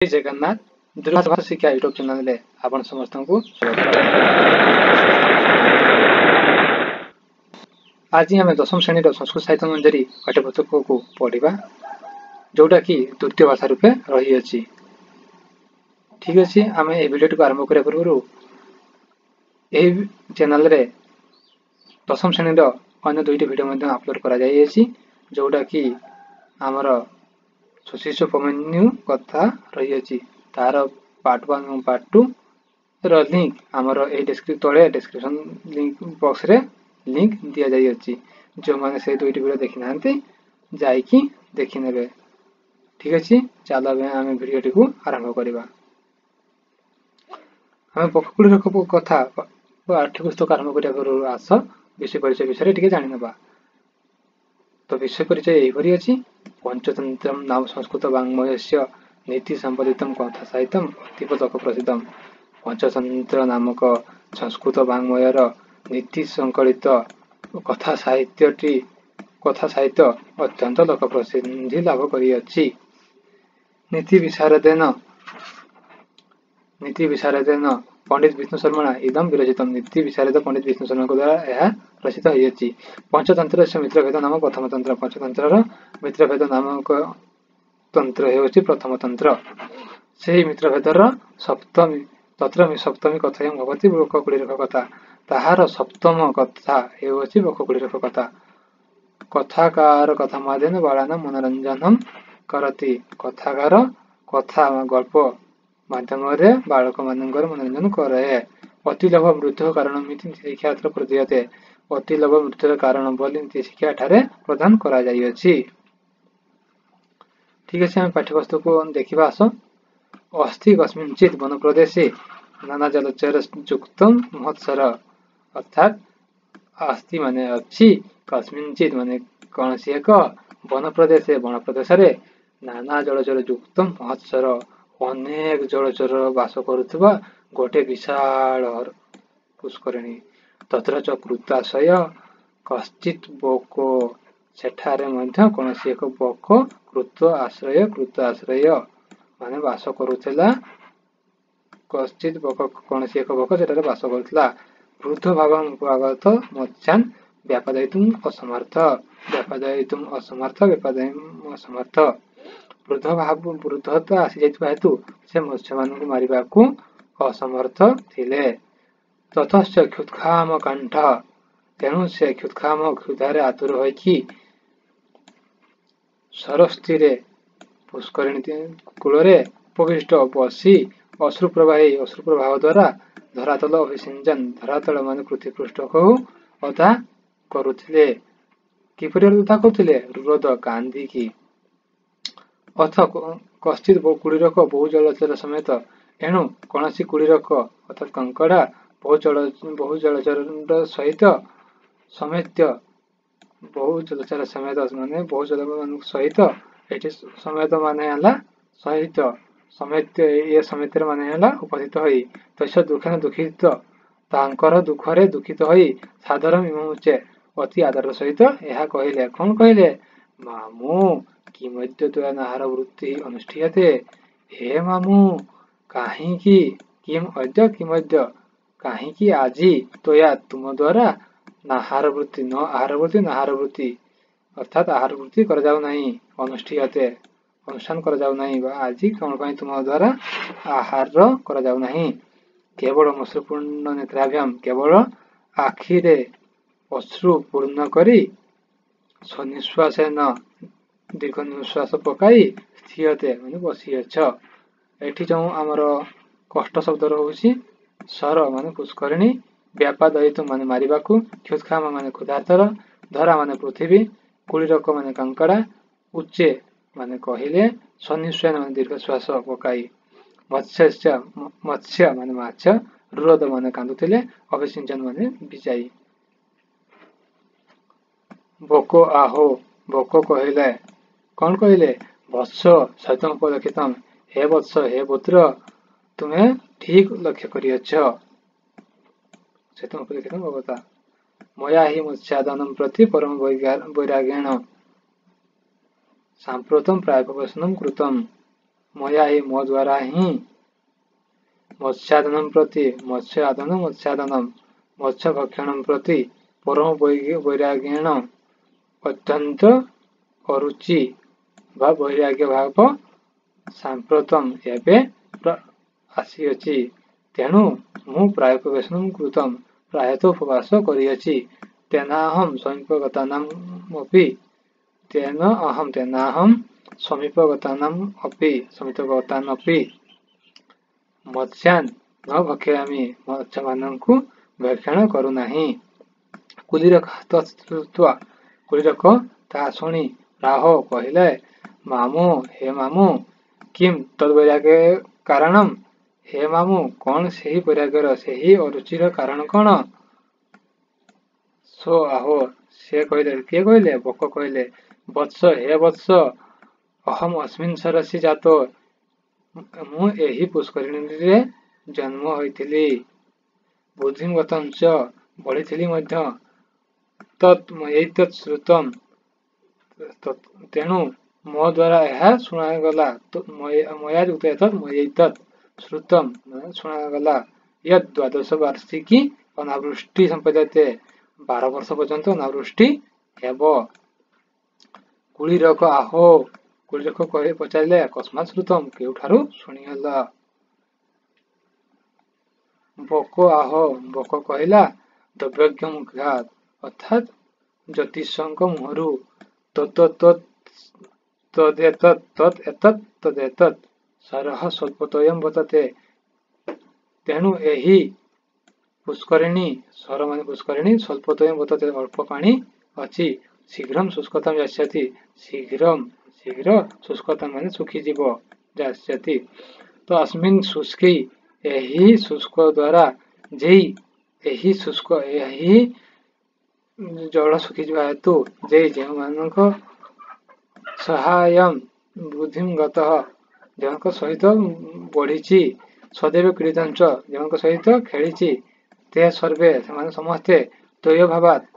जय जगन्नाथ दूरभाषा शिक्षा YouTube channel आपण समस्त को आज आम दशम श्रेणी संस्कृत साहित्य मंजरी पाठ्यपुस्तक को पढ़ा जोटा कि द्वितीय भाषा रूपे रही अछि। ठीक अच्छे आम ए भिडियो को आरंभ करने पूर्व यही चैनल रे दशम श्रेणी अन्य दुईटी भिडियो अपलोड कर जोटा कि आमर सुशिष्य उपमन्यु कथा रही अछि तार पार्ट 1 और पार्ट 2 रो लिंक आमर ए तले डिस्क्रिप्शन लिंक बॉक्स रे लिंक दिया जाई अछि। जो माने से दुईटी वीडियो देखि नांती जाईकी देखि नेबे। ठीक अछि चलो आम वीडियो को आरंभ करबा। हम पखकुड़ी रखब कथा पाठ्यपुस्तक आरंभ करिया पूर्व आस विषय परिचय विषय टिके जानि नेबा। तो विषय परिचय एहिपरि अछि। पंचतंत्रम नाम संस्कृत वाङ्मयस्य नीति संपादितम कथा साहित्यम अतीव प्रसिद्धम। पंचतंत्र नामक संस्कृत वाङ्मयर नीति संकलित कथा साहित्य अत्यंत लोक प्रसिद्धि लाभ करिअछि। नीति विशारदेन पंडित विष्णु शर्मा इदम विरचित। नीति विशारद पंडित विष्णु शर्मा द्वारा यह रचित होइछि। पंचतंत्र से मित्रभेद नाम प्रथम तंत्र। पंचतंत्र मित्रभेद नामक तंत्र हेउछि प्रथम तंत्र। से मित्रभेदर सप्तमी तत्र सप्तमी कथा भगवती बककुड़ीर कथा ताहार सप्तम कथा हेउछि बककुड़ीर कथा। कथाकार कथा माध्यमेन बालानां मनोरंजनम करति। कथाकार कथा गल्प माध्यम बालक मानकर मनोरंजन करे। अतिलोभ मृत्यु कारण शिक्षा प्रदीयते। अतिलोभ मृत्युर कारण बोली नीति शिक्षा ठारे प्रदान करा जाई अछि। ठीक है हम पाठ्यपुस्तक को देखा आस। अस्ति कस्मिंचित् वन प्रदेशे नाना जलचर युक्त महोत्सर अर्थात अस्ति माने अच्छी कस्मिंचित् माने कौन सी एक वन प्रदेश नाना जलचर युक्त महोत्सर अनेक जलचर बास करुवा गोटे विशाल पुष्करिणी तत्र च कृताशय कश्चित् बोको सेठारे मध्य कौन सी एक बोक कृत आश्रय माने बास करुला। कश्चित बक कौन सी एक बक सेठारे बास करुला। वृद्ध भागम उपगत मत्स्यान् व्यापादयितुम् असमर्थ वृद्धता आसी जाइतबा हेतु से मत्स्य मानक मारिबा को असमर्थ थिले। ततश्च क्षुत्खाम कंठ तेणु से क्षुत्खाम क्षुधारे आतुर होइकी सरस्थिरे पुष्करिणी कूलरे उपविष्ट बसी अश्रुप्रभाव द्वारा धरातल अभिसिंचन धरातल मान पृथ्वी पृष्ठ को अधा करुथिले। किपरि अधा करुथिले रुरोध कांदिकी। अथ कश्चित कुड़ीरक बहु जलचर समेत एणु कौन सी कुड़ीरक अर्थात कंकड़ा बहु जलचर सहित समेत बहु जलचर समेत माने बहु जल सहित एठी समेत माने हला सहित समेत ये समेत माने हला उपस्थित होई तस्य दुखेन दुखित तांकर दुखरे दुखित होई सादर मिमुचे अति आदर सहित यह कहिले। कौन कहिले मामू कि मध्य द्वयन आहार वृत्ति अनुष्ठीयते। हे मामू काहींकी किम अद्य किमद्य काहींकी आजी तोया तुम द्वारा नाहार वृत्ति न आहार वृत्ति नाहार वृत्ति अर्थात आहार वृत्ति कर जाऊ नहीं अनुष्ठीयते अनुष्ठान कर जाऊ नहीं आज कौन पाई तुम द्वारा आहार कर जाऊ नहीं। केवल अश्रुपूर्ण नेत्राभ्याम केवल आखिरे अश्रु पूर्ण करी स्वनिश्वास न दीर्घ निश्वास पकाई स्थियते माने बसी अछ। एठी जो आमर कष्ट शब्द रोची सर माने पुष्करिणी व्यापादयितु माने मारिबाकू क्षुत्खाम माने क्षुधार्तर धरा माने पृथ्वी कुड़ीरक माने कंकड़ा उच्चे माने कहिले स्वनिश्वास माने दीर्घ श्वास पकाई मत्स्य माने माछ रुरोध माने कांदुथिले अभिसिंचन माने बिजाई। बोको आहो बोको कहिले कौन कहिले वत्स सहितम उपलक्षितम हे वत्स हे पुत्र तुम्हें ठीक लक्ष्य करियछ सहितम उपलक्षितम भगवता मया हि मत्स्यादनम प्रति परम वैराग्येण सांप्रतम प्रायोपवेशनम कृतम। मया ही मो द्वारा ही मत्स्यादनम प्रति मत्स्यादनम मत्स्य भक्षणम प्रति परम वैराग्येण अत्यंत अरुचि वा वैराग्य भाव सांप्रतम एबे आसीअछि तेणु मु प्रायोपवेशनम कृतम प्रायत उपवास करिअछि तेनाहम समीपगतानामपि तेनाहम समीपगतानपि मत्स्यान् न भक्षयामि मत्स्य मानंकु भक्षण करुनाही कुलीरक तत्वा कुलीरक ता शुणी प्राह कहले मामू हे मामू किम तद्वैराग्य कारणम हे मामू कौन सही वैराग्यर सही अरुचिर कारण कौन सो आहो से कहले किए कहले बक कहले वत्स हे वत्स अहम अस्मिन् सरसी जातो मु एही पुष्करिणी जन्म होइथिली बुद्धिम गतं च बढ़िथिली मध्य तत् मयैतत् श्रुतम तेणु मो द्वारा यह शुणागला मया युक्त एतत् मयैतत् श्रुतम शुणागला यद 12 वार्षिकी अनावृष्टि संपद्यते 12 वर्ष पर्यंत अनावृष्टि हेब कुलीरक आहो कुलीरक कहे पचारिले अकस्मात श्रुतम केउठारु शुणिगला बक आहो बक कहला द्रव्यज्ञ मुखात अर्थात ज्योतिषंक मुहरु तदेतत् सरह स्वल्पतोयम बतते तेणु एही पुष्करिणी सर माने पुष्करिणी स्वल्पतोयम बतते अल्प पानी अछि शीघ्रम शुष्कतम जास्यति शीघ्र शुष्कतम माने सुखी जीव जास्यति तो अस्मिन् शुष्की एही शुष्क द्वारा जेई एही शुष्क एही जल सुखी जीवा हेतु जे मानक सहायम बुद्धिम गतः जनक सहित बढ़ी सदैव क्रीडंच जनक सहित खेली ते सर्वे से समस्ते द्वय भावात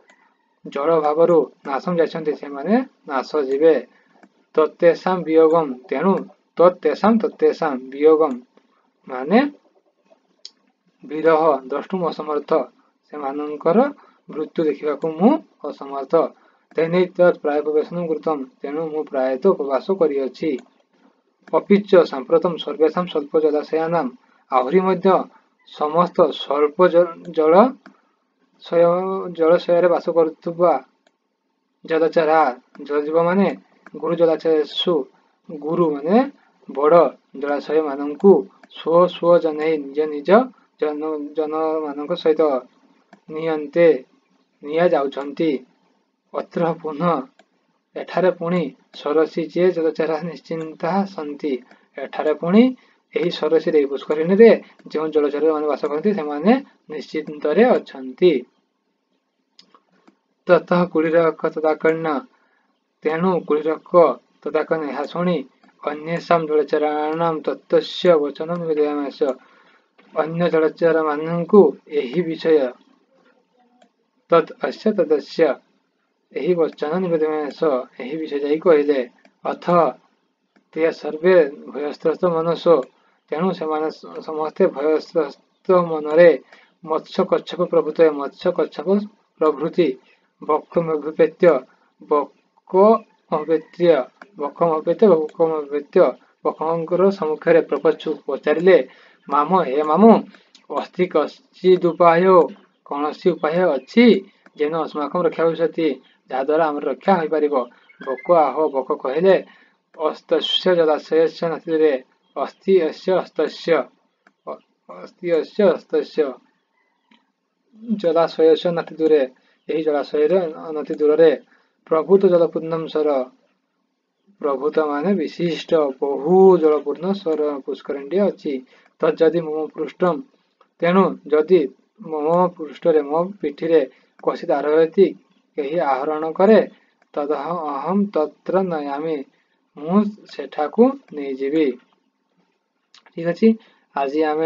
जल भावरु नाशम जाइछन्ति से माने नाश जीवे तत्तेषां वियोगम तेणु तत्तेषां वियोगम माने विरह द्रष्टुम असमर्थ से मानकर मृत्यु देखा मु असमर्थ तेने प्रायोपवेशनम कृतम तेणु मु प्रायत उपवास करिअछि अपिच सांप्रतम सर्वेषां स्वल्प जलाशयानाम आहुरी मध्य समस्त स्वल्प जलाशय वास करुवा जलचरा जलजीव माने गुरु जलाशयसु गुरु माने बड़ जलाशय मानंकु स्व स्व जन निज जन मानक सहित नियंते निया जाउछन्ति अत्र पुनः एठारे पुणी सरसी जे जलचरा निश्चिंता सन्ति एठारे पुणी एही सरसी रे पुष्करिणी रे जो जलचर माने वास करती से माने निश्चिंत रे अछन्ति ततः कुलीरक तदाकर्ण तेणु कुलीरक तदाकर्ण यह शुणी अन्येषां जलचराणां तत्तस्य वचनं निवेदयामास अन्य जलचर मानंकु एही विषय तत् अस्य तदस्य एही वचन निवेदयामास एही विषय जाई कहले अथ ते सर्वे भयस्त्रस्त मनसो तेणु सेमाने समस्ते भयस्त्रस्त मनरे मत्स्य कच्छप प्रभृति बक्कमभिपेत्य बक्कमभेत्य सम्मुखें प्रपच्छु पचारे माम हे मामू अस्ति कश्चिदुपाय कौन उपाय अच्छी जेन अस्माकं रक्षा भविष्यति जहाद्वारा आम रक्षा हो पार बक आहो बक कहले अस्तस्य जलाशयस्य नदीरे अस्ति अस्तस्य जलाशयस्य नदी दूरे यही जलाशय अनति दूर प्रभूत जलपूर्ण स्वर प्रभूत माने विशिष्ट बहु जलपूर्ण स्वर पुष्करिणी अच्छी तदि मम पृष्ठम तेणु जदि मम पृष्ठ मो पिठी कषि आरोहति कहीं आहरण करे तदहम तत्र नयामि मु सेठाकू नहीं जीवी ठीक अच्छे आज आम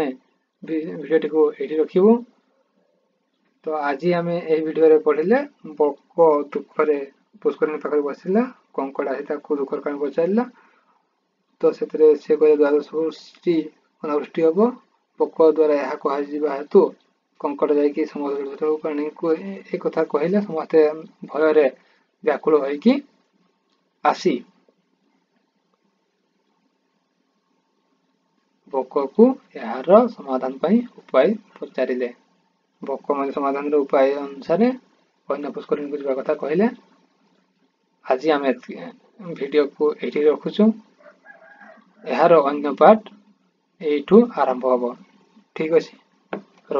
भिडियो टी रखिबू तो आज आम ए भिडियो पढ़िले बक दुखरे पुष्करिणी पाखे बसला कंकड़ा दुखर कारण पचारा तो से द्वादश वर्षी अनावृष्टि हम पोक द्वारा यह कह हेतु कंकड़ जाकि समुद्र को एक कथा कहले समस्ते भय व्याकुल होइकी आसी भोक को यार समाधान उपाय पचारे भोक समाधान उपाय अनुसार अन्य पुष्करिणी को जावा कथा कहले आज आम वीडियो को ये रखुचु यार अन्य पार्ट यू आरंभ हम ठीक अच्छे।